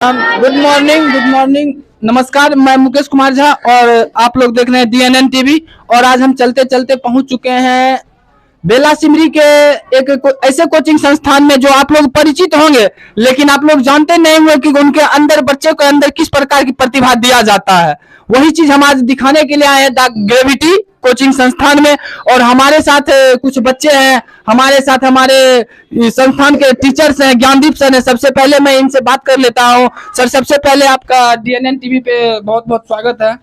Good morning नमस्कार। मैं मुकेश कुमार झा और आप लोग देख रहे हैं DNN टीवी। और आज हम चलते चलते पहुंच चुके हैं बेला सिमरी के एक ऐसे कोचिंग संस्थान में जो आप लोग परिचित होंगे, लेकिन आप लोग जानते नहीं होंगे कि उनके अंदर, बच्चे के अंदर किस प्रकार की प्रतिभा दिया जाता है। वही चीज हम आज दिखाने के लिए आए हैं द ग्रेविटी कोचिंग संस्थान में। और हमारे साथ कुछ बच्चे हैं, हमारे साथ हमारे संस्थान के टीचर्स हैं, ज्ञानदीप सर हैं। सबसे पहले मैं इनसे बात कर लेता हूँ। सर, सबसे पहले आपका DNN टीवी पे बहुत बहुत स्वागत है।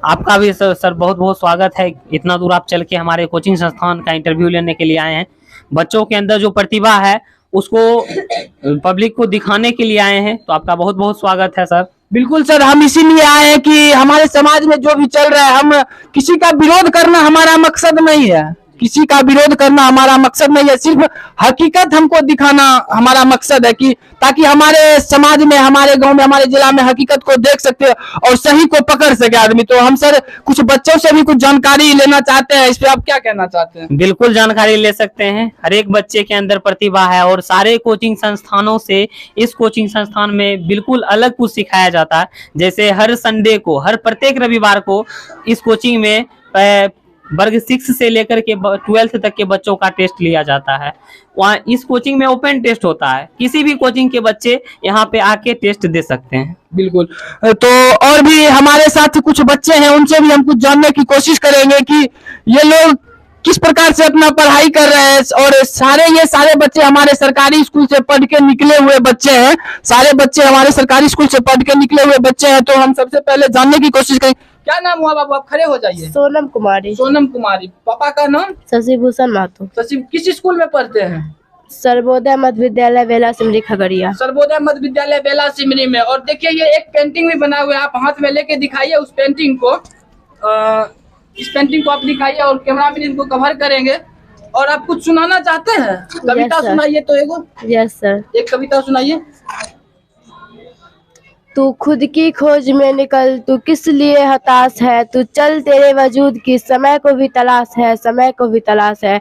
आपका भी सर बहुत बहुत स्वागत है। इतना दूर आप चल के हमारे कोचिंग संस्थान का इंटरव्यू लेने के लिए आए हैं। बच्चों के अंदर जो प्रतिभा है उसको पब्लिक को दिखाने के लिए आए हैं, तो आपका बहुत बहुत स्वागत है सर। बिल्कुल सर, हम इसीलिए आए हैं कि हमारे समाज में जो भी चल रहा है, हम किसी का विरोध करना हमारा मकसद नहीं है, किसी का विरोध करना हमारा मकसद नहीं है। सिर्फ हकीकत हमको दिखाना हमारा मकसद है कि ताकि हमारे समाज में, हमारे गांव में, हमारे जिला में हकीकत को देख सके और सही को पकड़ सके आदमी। तो हम सर कुछ बच्चों से भी कुछ जानकारी लेना चाहते हैं, इस पे आप क्या कहना चाहते हैं? बिल्कुल जानकारी ले सकते हैं। हर एक बच्चे के अंदर प्रतिभा है और सारे कोचिंग संस्थानों से इस कोचिंग संस्थान में बिल्कुल अलग कुछ सिखाया जाता है। जैसे हर संडे को, हर प्रत्येक रविवार को इस कोचिंग में वर्ग 6 से लेकर के 12th तक के बच्चों का टेस्ट लिया जाता है। वहाँ इस कोचिंग में ओपन टेस्ट होता है, किसी भी कोचिंग के बच्चे यहाँ पे आके टेस्ट दे सकते हैं। बिल्कुल। तो और भी हमारे साथ कुछ बच्चे हैं, उनसे भी हम कुछ जानने की कोशिश करेंगे कि ये लोग किस प्रकार से अपना पढ़ाई कर रहे हैं। और ये सारे बच्चे हमारे सरकारी स्कूल से पढ़ के निकले हुए बच्चे हैं, सारे बच्चे हमारे सरकारी स्कूल से पढ़ के निकले हुए बच्चे हैं। तो हम सबसे पहले जानने की कोशिश करें, क्या नाम हुआ बाबू? आप खड़े हो जाइए। सोनम कुमारी। सोनम कुमारी। पापा का नाम? शशिभूषण महतो। शशि, किस स्कूल में पढ़ते हैं? सर्वोदय मध्य विद्यालय बेला सिमरी खगड़िया। सर्वोदय मध्य विद्यालय बेला सिमरी में। और देखिए ये एक पेंटिंग भी बना हुआ है, आप हाथ में लेके दिखाइए उस पेंटिंग को। इस पेंटिंग को आप दिखाइए और कैमरा मैन इनको कवर करेंगे। और आप कुछ सुनाना चाहते हैं? कविता सुनाइए तो एगो। Yes sir. एक कविता सुनाइए। तू खुद की खोज में निकल, तू किस लिए हताश है, तू चल तेरे वजूद की समय को भी तलाश है, समय को भी तलाश है।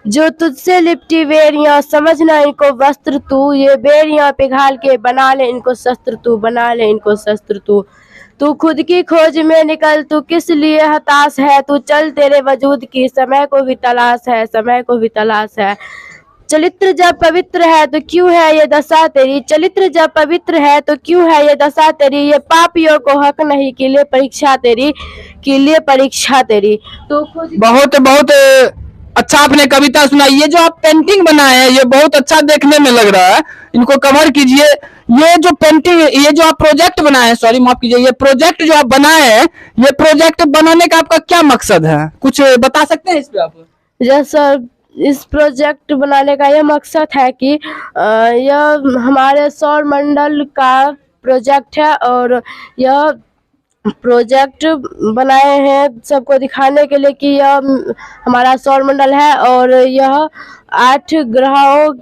जो तुझसे लिपटी बेरियां, समझना इनको वस्त्र तू, ये बेरियां पिघाल के बना ले इनको शस्त्र तू, बना ले इनको शस्त्र तू। तू खुद की खोज में निकल, तू किस लिए हताश है, तू चल तेरे वजूद की समय को भी तलाश है, समय को भी तलाश है। चरित्र जब पवित्र है तो क्यों है ये दशा तेरी, चरित्र जब पवित्र है तो क्यों है ये दशा तेरी, ये पापियों को हक नहीं कि लिए परीक्षा तेरी, कि लिए परीक्षा तेरी। तो बहुत बहुत अच्छा आपने कविता सुनाई। ये जो आप पेंटिंग बनाए हैं ये बहुत अच्छा देखने में लग रहा है, इनको कवर कीजिए। ये जो पेंटिंग, ये जो आप प्रोजेक्ट बनाए हैं, सॉरी माफ कीजिए, ये प्रोजेक्ट जो आप बनाए हैं, ये प्रोजेक्ट बनाने का आपका क्या मकसद है, कुछ बता सकते हैं इस पे आप? यस सर, इस प्रोजेक्ट बनाने का यह मकसद है कि यह हमारे सौर मंडल का प्रोजेक्ट है और यह प्रोजेक्ट बनाए हैं सबको दिखाने के लिए कि यह हमारा सौर मंडल है और यह 8 ग्रहों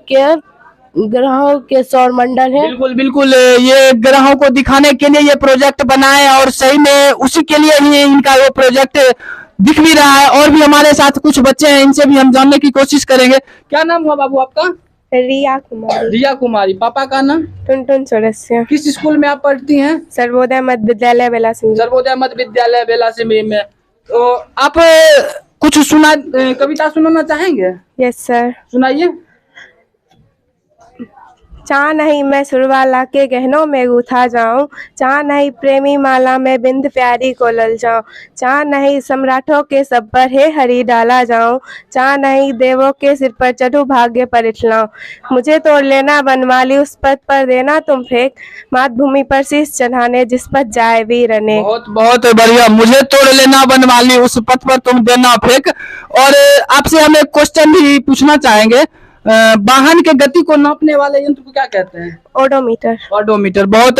के सौर मंडल है। बिल्कुल बिल्कुल, ये ग्रहों को दिखाने के लिए ये प्रोजेक्ट बनाए और सही में उसी के लिए ही इनका वो प्रोजेक्ट दिख भी रहा है। और भी हमारे साथ कुछ बच्चे हैं, इनसे भी हम जानने की कोशिश करेंगे। क्या नाम हुआ बाबू आपका? रिया कुमारी। रिया कुमारी। पापा का नाम? टुनटुन चौरसिया। किस स्कूल में आप पढ़ती हैं? सर्वोदय मध्य विद्यालय बेला सिमरी। सर्वोदय मध्य विद्यालय बेला सिमरी में। तो आप कुछ कविता सुनाना चाहेंगे? Yes sir. सुनाइए। चाह नहीं मैं सुरवाला के गहनों में गूथा जाऊं, चाह नहीं प्रेमी माला में बिंद प्यारी को लल जाऊं, चाह नहीं सम्राटों के सब पर हे हरी डाला जाऊं, चाह नहीं देवों के सिर पर चढ़ूं भाग्य पर इठलाऊं। मुझे तोड़ लेना बनवाली उस पद पर देना तुम फेंक, मातभूमि पर शीश चढ़ाने जिस पर जाए वीर अनेक। बहुत बहुत बढ़िया। मुझे तोड़ लेना बनवाली उस पद पर तुम देना फेंक। और आपसे हम एक क्वेश्चन भी पूछना चाहेंगे, वाहन के गति को नापने वाले यंत्र को क्या कहते हैं? ओडोमीटर। ओडोमीटर। बहुत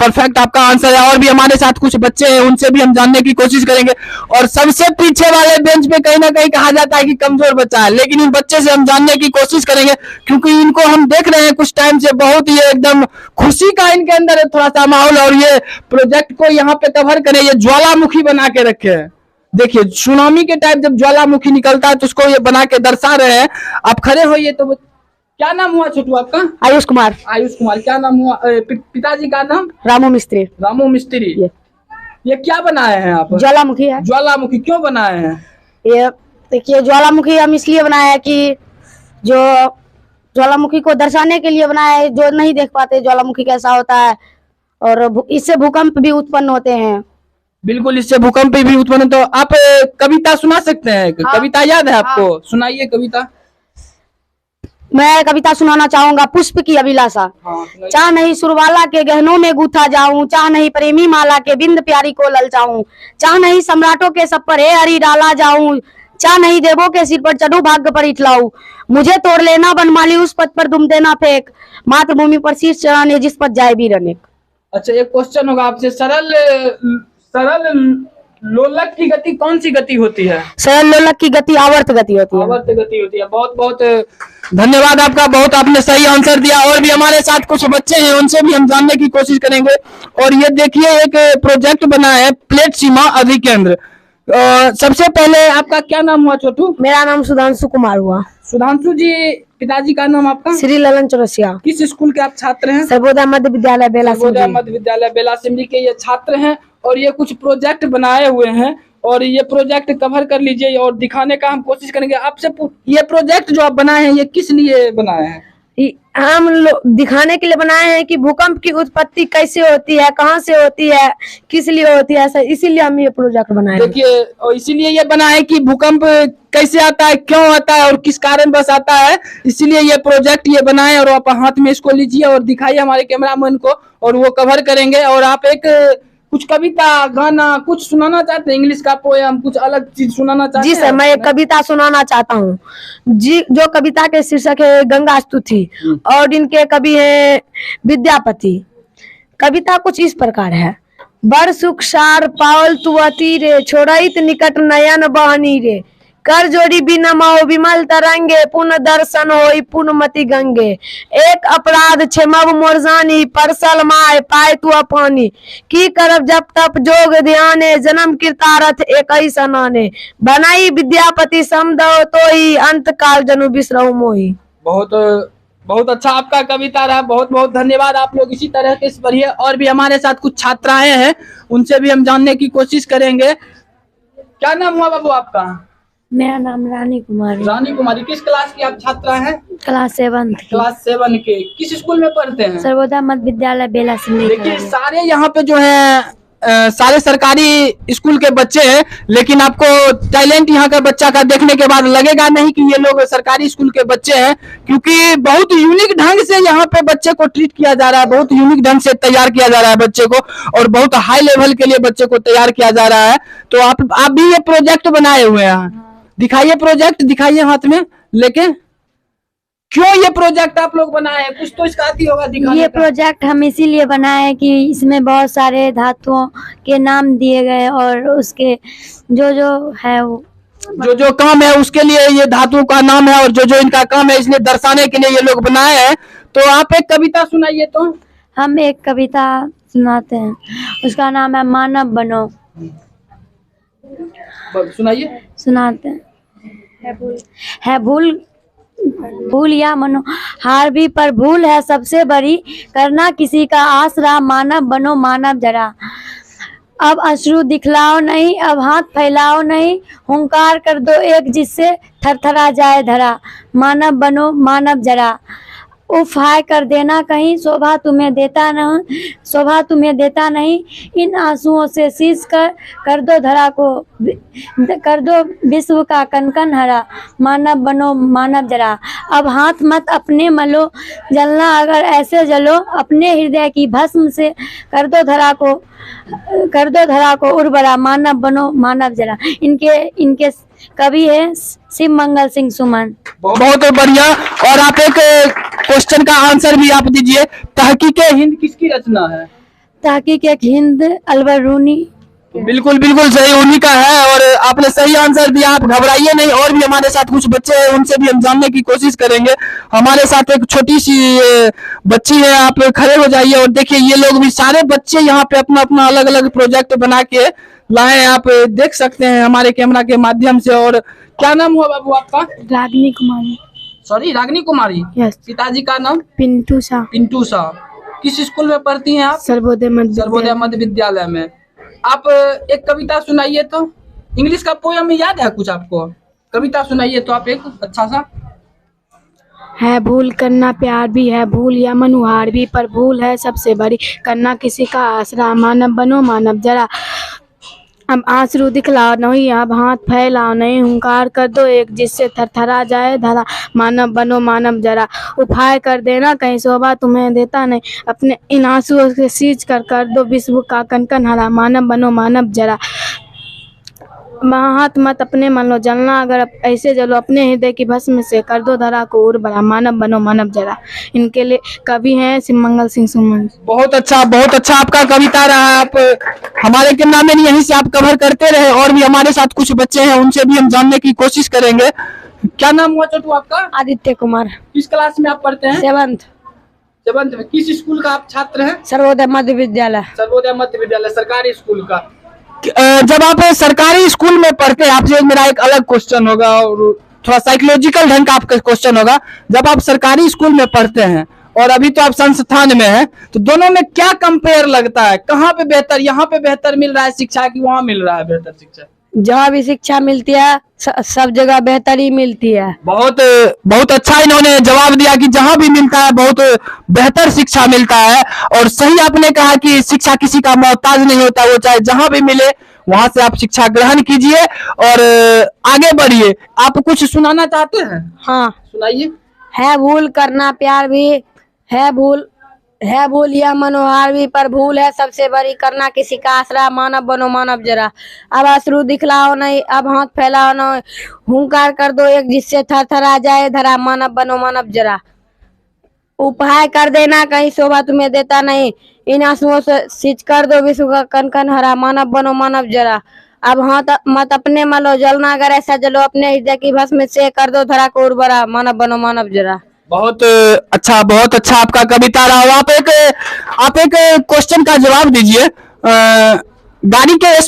परफेक्ट आपका आंसर है। और भी हमारे साथ कुछ बच्चे हैं, उनसे भी हम जानने की कोशिश करेंगे। और सबसे पीछे वाले बेंच पे कहीं ना कहीं कहा जाता है कि कमजोर बच्चा है, लेकिन इन बच्चे से हम जानने की कोशिश करेंगे क्योंकि इनको हम देख रहे हैं कुछ टाइम से, बहुत ही एकदम खुशी का इनके अंदर थोड़ा सा माहौल। और ये प्रोजेक्ट को यहाँ पे कवर करें, ये ज्वालामुखी बना के रखे हैं। देखिए सुनामी के टाइप जब ज्वालामुखी निकलता है तो उसको ये बना के दर्शा रहे हैं। आप खड़े होइए तो क्या नाम हुआ छोटू आपका? आयुष कुमार। आयुष कुमार। क्या नाम हुआ पिताजी का नाम? रामू मिस्त्री। रामू मिस्त्री। ये क्या बनाए हैं आप? ज्वालामुखी है। ज्वालामुखी क्यों बनाए हैं? ये देखिए, ज्वालामुखी हम इसलिए बनाया है कि जो ज्वालामुखी को दर्शाने के लिए बनाया है, जो नहीं देख पाते ज्वालामुखी कैसा होता है, और इससे भूकंप भी उत्पन्न होते हैं। बिल्कुल, इससे भूकंप भी उत्पन्न। तो आप कविता सुना सकते हैं? हाँ। कविता याद है आपको? सुनाइए कविता। मैं कविता सुनाना चाहूंगा, पुष्प की अभिलाषा। चाह नहीं सुरवाला के गहनों में गूथा जाऊं, चाह नहीं प्रेमी माला के बिंद प्यारी को ललचाऊं, चाह नहीं सम्राटों के सब पर हरी डाला जाऊं, चाह नहीं देवों के सिर पर चढ़ू भाग्य पर इठलाऊं, मुझे तोड़ लेना बनमाली उस पद पर तुम देना फेंक, मातृभूमि पर शीर्ष चढ़ाने जिस पर जाए वीर अनेक। अच्छा, एक क्वेश्चन होगा आपसे। सरल सरल लोलक की गति कौन सी गति होती है? सरल लोलक की गति आवर्त गति होती है। आवर्त गति होती है। बहुत बहुत धन्यवाद आपका, बहुत आपने सही आंसर दिया। और भी हमारे साथ कुछ बच्चे हैं, उनसे भी हम जानने की कोशिश करेंगे। और ये देखिए, एक प्रोजेक्ट बना है प्लेट सीमा अधिकेंद्र। सबसे पहले आपका क्या नाम हुआ छोटू? मेरा नाम सुधांशु कुमार हुआ। सुधांशु जी, पिताजी का नाम आपका? श्री ललन चौरसिया। किस स्कूल के आप छात्र हैं? सर्वोदय मध्य विद्यालय बेला सर्वोदय मध्य विद्यालय बेला सिमरी के ये छात्र हैं, और ये कुछ प्रोजेक्ट बनाए हुए हैं, और ये प्रोजेक्ट कवर कर लीजिए और दिखाने का हम कोशिश करेंगे आपसे। ये प्रोजेक्ट जो आप बनाए हैं, ये किस लिए बनाए हैं? हम दिखाने के लिए बनाए हैं कि भूकंप की उत्पत्ति कैसे होती है, कहाँ से होती है, किस लिए होती है, ऐसा इसीलिए हम ये प्रोजेक्ट बनाए। देखिए, और इसीलिए ये बना है कि भूकंप कैसे आता है, क्यों आता है और किस कारण बस आता है, इसीलिए ये प्रोजेक्ट ये बनाए। और आप हाथ में इसको लीजिए और दिखाइए हमारे कैमरामैन को, और वो कवर करेंगे। और आप एक कुछ कविता, गाना कुछ सुनाना चाहते हैं? इंग्लिश का पोएम, कुछ अलग चीज सुनाना चाहते हैं? जी सर, मैं एक कविता सुनाना चाहता हूँ जी, जो कविता के शीर्षक है गंगा स्तुति, और इनके कवि है विद्यापति। कविता कुछ इस प्रकार है। बड़ सुख सार पावल तू अति रे, छोड़ित निकट नयन बहनी रे, कर जोड़ी बिनमाओ विमल तरंगे, पुन दर्शन होई पुनमति गंगे, एक अपराध क्षमब मोर जानी, परसल माय पाए तू अपानी, की करब जब तप जोग ध्याने, जन्म कृतारथ एक ही सनाने, बनाई विद्यापति समदो तोही, अंत काल जनु बिसरहु मोही। बहुत बहुत अच्छा आपका कविता रहा, बहुत बहुत धन्यवाद। आप लोग इसी तरह के पढ़िए। और भी हमारे साथ कुछ छात्राएं हैं, उनसे भी हम जानने की कोशिश करेंगे। क्या नाम हुआ बाबू आपका? मेरा नाम रानी कुमारी। रानी कुमारी। किस क्लास की आप छात्रा हैं? क्लास 7। क्लास 7 के। किस स्कूल में पढ़ते हैं? सर्वोदय मध्य विद्यालय बेला सिमरी। देखिए, सारे यहाँ पे जो है सारे सरकारी स्कूल के बच्चे हैं, लेकिन आपको टैलेंट यहाँ का बच्चा का देखने के बाद लगेगा नहीं कि ये लोग सरकारी स्कूल के बच्चे हैं, क्योंकि बहुत यूनिक ढंग से यहाँ पे बच्चे को ट्रीट किया जा रहा है, बहुत यूनिक ढंग से तैयार किया जा रहा है बच्चे को, और बहुत हाई लेवल के लिए बच्चे को तैयार किया जा रहा है। तो आप भी ये प्रोजेक्ट बनाए हुए हैं, दिखाइए प्रोजेक्ट, दिखाइए हाथ में लेके। क्यों ये प्रोजेक्ट आप लोग बनाए हैं? कुछ तो इसका आती होगा दिखाने ये का। प्रोजेक्ट हम इसीलिए बनाए हैं कि इसमें बहुत सारे धातुओं के नाम दिए गए, और उसके जो है वो जो काम है उसके लिए ये धातुओं का नाम है, और जो इनका काम है, इसलिए दर्शाने के लिए ये लोग बनाए हैं। तो आप एक कविता सुनाइए। तो हम एक कविता सुनाते हैं, उसका नाम है मानव बनो। सुनाइए। सुनाते हैं। है भूल या मनो हार भी, पर भूल है सबसे बड़ी, करना किसी का आसरा, मानव बनो मानव जरा। अब अश्रु दिखलाओ नहीं, अब हाथ फैलाओ नहीं, हुंकार कर दो एक जिससे थरथरा जाए धरा, मानव बनो मानव जरा। उफ हाय कर देना कहीं, शोभा तुम्हें देता नहीं, इन आंसुओं से शीश कर दो धरा को, कर दो विश्व का कनकन हरा, मानव बनो मानव जरा। अब हाथ मत अपने मलो, जलना अगर ऐसे जलो, अपने हृदय की भस्म से कर दो धरा को उर्वरा, मानव बनो मानव जरा। इनके कवि है शिव मंगल सिंह सुमन। बहुत बढ़िया। और आप एक क्वेश्चन का आंसर भी आप दीजिए। तहकीक हिंद किसकी रचना है? तहकीक हिंद अलवर रूनी। बिल्कुल बिल्कुल सही, उन्हीं का है, और आपने सही आंसर दिया। आप घबराइए नहीं। और भी हमारे साथ कुछ बच्चे हैं, उनसे भी हम जानने की कोशिश करेंगे। हमारे साथ एक छोटी सी बच्ची है, आप खड़े हो जाइए और देखिए, ये लोग भी सारे बच्चे यहाँ पे अपना अपना अलग अलग प्रोजेक्ट बना के लाए, आप देख सकते हैं हमारे कैमरा के माध्यम से। और क्या नाम हुआ बाबू आपका? रागिनी कुमारी। सॉरी, रागिनी कुमारी। यस। पिताजी का नाम? पिंटू शाह। पिंटू शाह। किस स्कूल में पढ़ती हैं आप? सर्वोदय सर्वोदय मध्य विद्यालय में। आप एक कविता सुनाइए तो। इंग्लिश का पोयम याद है कुछ आपको? कविता सुनाइए तो आप एक अच्छा सा। है भूल करना प्यार भी है भूल या मनुहार भी, पर भूल है सबसे बड़ी करना किसी का आसरा। मानव बनो मानव जरा, अब आंसू दिखलाओ नहीं, अब हाथ फैलाओ नहीं, हुंकार कर दो एक जिससे थरथरा जाए धरा। मानव बनो मानव जरा, उपाय कर देना कहीं शोभा तुम्हें देता नहीं, अपने इन आंसुओं से सींच कर दो विश्व का कनकन हरा। मानव बनो मानव जरा, हाथ मत अपने मन लो जलना, अगर ऐसे जलो अपने हृदय की भस्म से कर दो धरा को उर्वरा। मानव बनो मानव जरा। इनके लिए कवि हैं सिमंगल सिंह सुमन। बहुत अच्छा आपका कविता रहा। आप हमारे कैमरामैन में यहीं से आप कवर करते रहे, और भी हमारे साथ कुछ बच्चे हैं, उनसे भी हम जानने की कोशिश करेंगे। क्या नाम हुआ छोटू आपका? आदित्य कुमार। किस क्लास में आप पढ़ते हैं? 7th में। किस स्कूल का आप छात्र हैं? सर्वोदय मध्य विद्यालय। सर्वोदय मध्य विद्यालय, सरकारी स्कूल का। जब आप सरकारी स्कूल में पढ़ते हैं, आपसे मेरा एक अलग क्वेश्चन होगा और थोड़ा साइकोलॉजिकल ढंग का आपका क्वेश्चन होगा। जब आप सरकारी स्कूल में पढ़ते हैं और अभी तो आप संस्थान में हैं, तो दोनों में क्या कंपेयर लगता है? कहाँ पे बेहतर, यहाँ पे बेहतर मिल रहा है शिक्षा कि वहाँ मिल रहा है बेहतर शिक्षा? जहाँ भी शिक्षा मिलती है सब जगह बेहतरी मिलती है। बहुत अच्छा इन्होंने जवाब दिया कि जहाँ भी मिलता है बहुत बेहतर शिक्षा मिलता है। और सही आपने कहा कि शिक्षा किसी का मोहताज नहीं होता, वो चाहे जहाँ भी मिले वहां से आप शिक्षा ग्रहण कीजिए और आगे बढ़िए। आप कुछ सुनाना चाहते हैं? हाँ सुनाइए। है भूल करना प्यार भी है भूल या मनोहार भी, पर भूल है सबसे बड़ी करना किसी का आसरा। मानव बनो मानव जरा, अब अश्रु दिखलाओ नहीं, अब हाथ फैलाओ नहीं, हुंकार कर दो एक जिससे थरथरा जाए धरा। मानव बनो मानव जरा, उपाय कर देना कहीं शोभा तुम्हें देता नहीं, इन आंसुओं से सींच कर दो विश्व का कनकन हरा। मानव बनो मानव जरा, अब हाथ मत अपने मलो जलना, अगर ऐसा जलो अपने हृदय की भस्म से कर दो धरा को उर्वरा। मानव बनो मानव जरा। बहुत अच्छा आपका कविता रहा। आप एक क्वेश्चन का जवाब दीजिए। गाड़ी के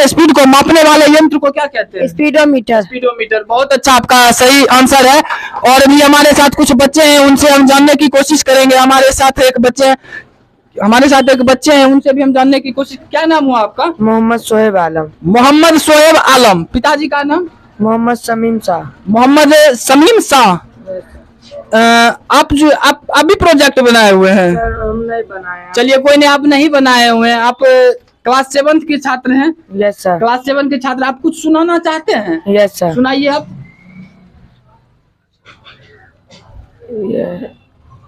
स्पीड को मापने वाले यंत्र को क्या कहते हैं? स्पीडोमीटर। बहुत अच्छा आपका सही आंसर है। और भी हमारे साथ कुछ बच्चे हैं, उनसे हम जानने की कोशिश करेंगे। हमारे साथ एक बच्चे हैं, उनसे भी हम जानने की कोशिश। क्या नाम हुआ आपका? मोहम्मद शोएब आलम। पिताजी का नाम? मोहम्मद समीम शाह। आप भी प्रोजेक्ट बनाए हुए हैं? हम नहीं बनाया। चलिए कोई नहीं, आप नहीं बनाए हुए हैं। आप क्लास 7th के छात्र हैं? Yes sir. क्लास 7 के छात्र, आप कुछ सुनाना चाहते हैं? Yes sir. सुनाइए आप। ये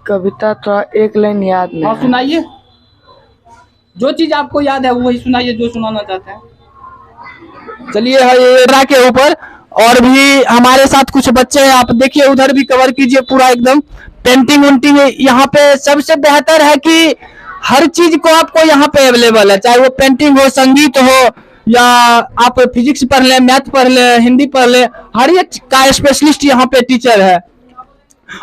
कविता थोड़ा एक लाइन याद नहीं। हाँ सुनाइए, जो चीज आपको याद है वही सुनाइए जो सुनाना चाहते हैं। चलिए ये के ऊपर और भी हमारे साथ कुछ बच्चे हैं, आप देखिए उधर भी कवर कीजिए पूरा एकदम। पेंटिंग उंटिंग यहाँ पे सबसे बेहतर है कि हर चीज को आपको यहाँ पे अवेलेबल है, चाहे वो पेंटिंग हो, संगीत हो, या आप फिजिक्स पढ़ लें, मैथ पढ़ लें, हिंदी पढ़ लें, हर एक का स्पेशलिस्ट यहाँ पे टीचर है।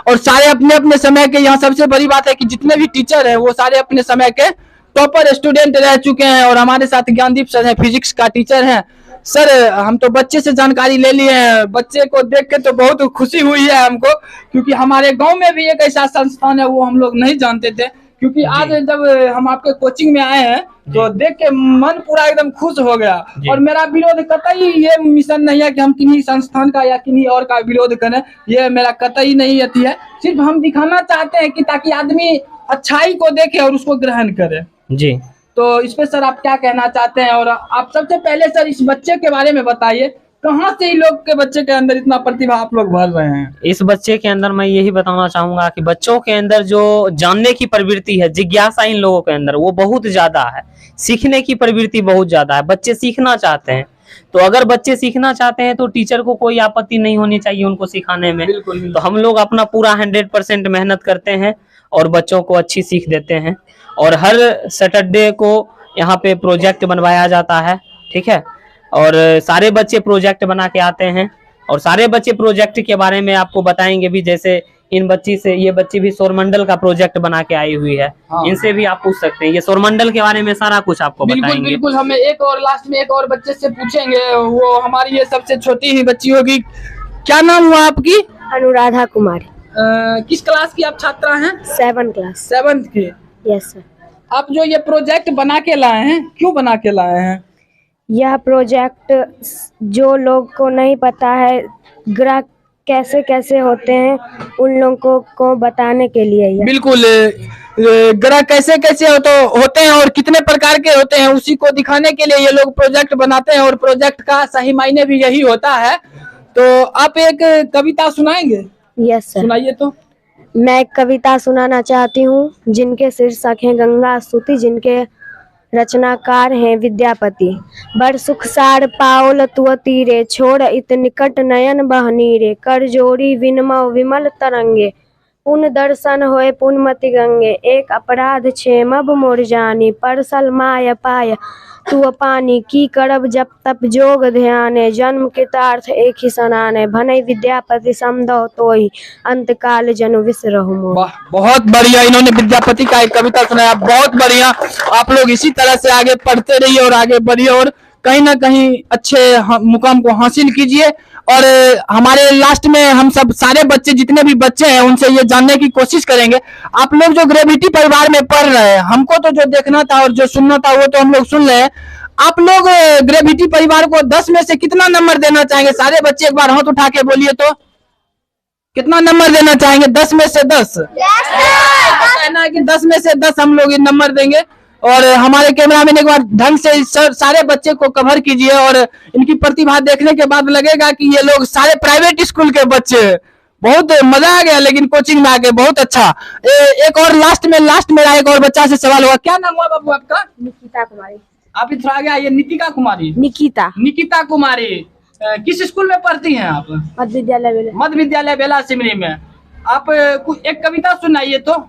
और सारे अपने अपने समय के, यहाँ सबसे बड़ी बात है कि जितने भी टीचर हैं वो सारे अपने समय के टॉपर स्टूडेंट रह चुके हैं। और हमारे साथ ज्ञानदीप सर हैं, फिजिक्स का टीचर हैं। सर हम तो बच्चे से जानकारी ले लिए हैं, बच्चे को देख के तो बहुत खुशी हुई है हमको, क्योंकि हमारे गांव में भी एक ऐसा संस्थान है वो हम लोग नहीं जानते थे। क्योंकि आज जब हम आपके कोचिंग में आए हैं तो देख के मन पूरा एकदम खुश हो गया। और मेरा विरोध कतई ये मिशन नहीं है कि हम किन्हीं संस्थान का या किन्हीं और का विरोध करें, ये मेरा कतई नहीं आती है। सिर्फ हम दिखाना चाहते हैं कि ताकि आदमी अच्छाई को देखे और उसको ग्रहण करे। जी, तो इस पे सर आप क्या कहना चाहते हैं? और आप सबसे पहले सर इस बच्चे के बारे में बताइए, कहाँ से ये लोग के बच्चे के अंदर इतना प्रतिभा आप लोग भर रहे हैं? इस बच्चे के अंदर मैं यही बताना चाहूंगा कि बच्चों के अंदर जो जानने की प्रवृत्ति है, जिज्ञासा इन लोगों के अंदर वो बहुत ज्यादा है, सीखने की प्रवृत्ति बहुत ज्यादा है। बच्चे सीखना चाहते हैं, तो अगर बच्चे सीखना चाहते हैं तो टीचर को कोई आपत्ति नहीं होनी चाहिए उनको सिखाने में। बिल्कुल। तो हम लोग अपना पूरा 100% मेहनत करते हैं और बच्चों को अच्छी सीख देते हैं। और हर सैटरडे को यहाँ पे प्रोजेक्ट बनवाया जाता है, ठीक है। और सारे बच्चे प्रोजेक्ट बना के आते हैं और सारे बच्चे प्रोजेक्ट के बारे में आपको बताएंगे भी। जैसे इन बच्ची से, ये बच्ची भी सौरमंडल का प्रोजेक्ट बना के आई हुई है। हाँ। इनसे भी आप पूछ सकते हैं, ये सौरमंडल के बारे में सारा कुछ आपको बताएंगे। बिल्कुल। हमें एक और लास्ट में एक और बच्चे से पूछेंगे, वो हमारी ये सबसे छोटी ही बच्ची होगी। क्या नाम हुआ आपकी? अनुराधा कुमारी। किस क्लास की आप छात्रा हैं? 7 क्लास। 7th की। Yes sir. आप जो ये प्रोजेक्ट बना के लाए हैं, क्यों बना के लाए हैं? यह प्रोजेक्ट जो लोग को नहीं पता है ग्रह कैसे कैसे होते हैं उन लोगों को बताने के लिए यह। बिल्कुल, ग्रह कैसे कैसे होते हैं और कितने प्रकार के होते हैं उसी को दिखाने के लिए ये लोग प्रोजेक्ट बनाते हैं, और प्रोजेक्ट का सही मायने भी यही होता है। तो आप एक कविता सुनाएंगे? Yes sir. सुनाइए तो। मैं एक कविता सुनाना चाहती हूँ जिनके शीर्षक हैं गंगा स्तुति, जिनके रचनाकार हैं विद्यापति। बड़ सुख सार पाओल तुअ तीरे, छोड़ इत निकट नयन बहनी रे। कर जोड़ी विनमव विमल तरंगे, पुन दर्शन होए पुनमति गंगे। एक अपराध क्षेमब मोर जानी, परसल माय पाय तू पानी। की करब जप तप जोग ध्याने, जन्म कृतार्थ एक ही सनाने। भनई विद्यापति समदो तोहि, अंतकाल जनु विसरहु मोहि। वाह, बहुत बढ़िया, इन्होंने विद्यापति का एक कविता सुनाया, बहुत बढ़िया। आप लोग इसी तरह से आगे पढ़ते रहिए और आगे बढ़िए और कहीं ना कहीं अच्छे मुकाम को हासिल कीजिए। और हमारे लास्ट में हम सब सारे बच्चे, जितने भी बच्चे हैं, उनसे ये जानने की कोशिश करेंगे। आप लोग जो ग्रेविटी परिवार में पढ़ रहे हैं, हमको तो जो देखना था और जो सुनना था वो तो हम लोग सुन रहे हैं। आप लोग ग्रेविटी परिवार को 10 में से कितना नंबर देना चाहेंगे? सारे बच्चे एक बार हाथ उठा के बोलिए तो। कितना नंबर देना चाहेंगे? 10 में से 10? कहना है कि 10 में से 10 हम लोग नंबर देंगे। और हमारे कैमरामैन एक बार ढंग से सारे बच्चे को कवर कीजिए, और इनकी प्रतिभा देखने के बाद लगेगा कि ये लोग सारे प्राइवेट स्कूल के बच्चे। बहुत मजा आ गया, लेकिन कोचिंग में आके बहुत अच्छा। एक और लास्ट मेरा एक और बच्चा से सवाल होगा। क्या नाम हुआ बाबू आपका? निकिता कुमारी। आप इधर आ गया, ये नितिका कुमारी। निकिता कुमारी। किस स्कूल में पढ़ती हैं आप? मध्य विद्यालय बेला सिमरी में। आप एक कविता सुनाइए तो।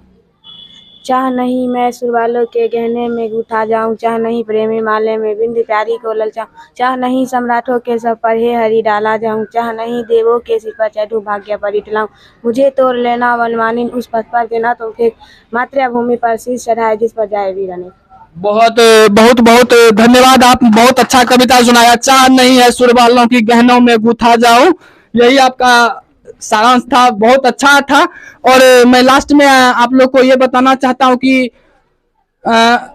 चाह नहीं मैं सुरवालों के गहने में गुथा जाऊं, चाह नहीं प्रेमी माले में बिंद प्यारी को ललचाऊं, चाह नहीं सम्राटों के सब पढ़े हरि डाला जाऊं, चाह नहीं देवों के सिर पर चढ़ूं भाग्य पर इटलाऊं। मुझे तोड़ लेना वनमानी उस पथ पर देना तुम फेंक, मातृभूमि पर शीश चढ़ाए जिस पर जाए वीर अनेक। बहुत बहुत बहुत धन्यवाद, आप बहुत अच्छा कविता सुनाया। चाह नहीं है सुरवालों की गहनों में गुथा जाऊं, यही आपका सारांश था, बहुत अच्छा था। और मैं लास्ट में आप लोग को ये बताना चाहता हूँ कि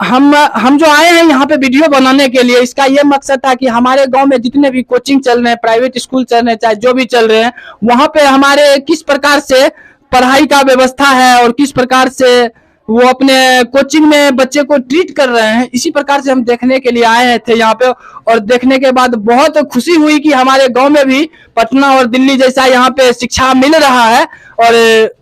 हम जो आए हैं यहाँ पे वीडियो बनाने के लिए, इसका ये मकसद था कि हमारे गांव में जितने भी कोचिंग चल रहे हैं, प्राइवेट स्कूल चल रहे हैं, चाहे जो भी चल रहे हैं, वहाँ पे हमारे किस प्रकार से पढ़ाई का व्यवस्था है और किस प्रकार से वो अपने कोचिंग में बच्चे को ट्रीट कर रहे हैं, इसी प्रकार से हम देखने के लिए आए थे यहाँ पे। और देखने के बाद बहुत खुशी हुई कि हमारे गांव में भी पटना और दिल्ली जैसा यहाँ पे शिक्षा मिल रहा है। और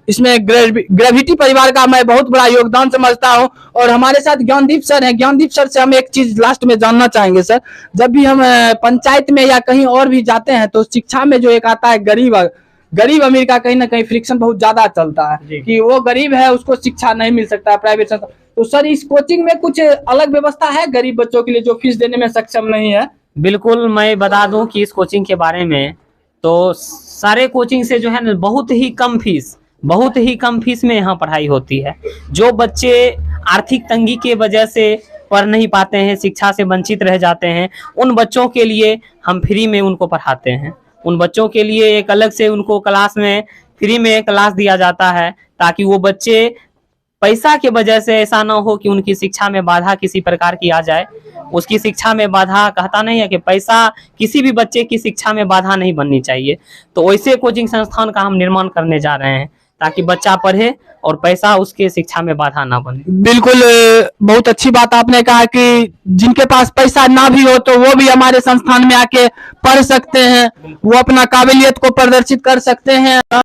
इसमें ग्रेविटी परिवार का मैं बहुत बड़ा योगदान समझता हूँ। और हमारे साथ ज्ञानदीप सर हैं। ज्ञानदीप सर से हम एक चीज लास्ट में जानना चाहेंगे सर। जब भी हम पंचायत में या कहीं और भी जाते हैं तो शिक्षा में जो एक आता है गरीब अमीर का कहीं ना कहीं फ्रिक्शन बहुत ज्यादा चलता है कि वो गरीब है उसको शिक्षा नहीं मिल सकता है प्राइवेट संस्था। तो सर इस कोचिंग में कुछ अलग व्यवस्था है गरीब बच्चों के लिए जो फीस देने में सक्षम नहीं है? बिल्कुल, मैं बता दूं कि इस कोचिंग के बारे में, तो सारे कोचिंग से जो है ना बहुत ही कम फीस में यहाँ पढ़ाई होती है। जो बच्चे आर्थिक तंगी के वजह से पढ़ नहीं पाते हैं, शिक्षा से वंचित रह जाते हैं, उन बच्चों के लिए हम फ्री में उनको पढ़ाते हैं। उन बच्चों के लिए एक अलग से उनको क्लास में फ्री में क्लास दिया जाता है, ताकि वो बच्चे पैसा के वजह से ऐसा ना हो कि उनकी शिक्षा में बाधा किसी प्रकार की आ जाए। उसकी शिक्षा में बाधा कहता नहीं है कि पैसा किसी भी बच्चे की शिक्षा में बाधा नहीं बननी चाहिए। तो वैसे कोचिंग संस्थान का हम निर्माण करने जा रहे हैं ताकि बच्चा पढ़े और पैसा उसके शिक्षा में बाधा ना बने। बिल्कुल, बहुत अच्छी बात आपने कहा कि जिनके पास पैसा ना भी हो तो वो भी हमारे संस्थान में आके पढ़ सकते हैं, वो अपना काबिलियत को प्रदर्शित कर सकते हैं।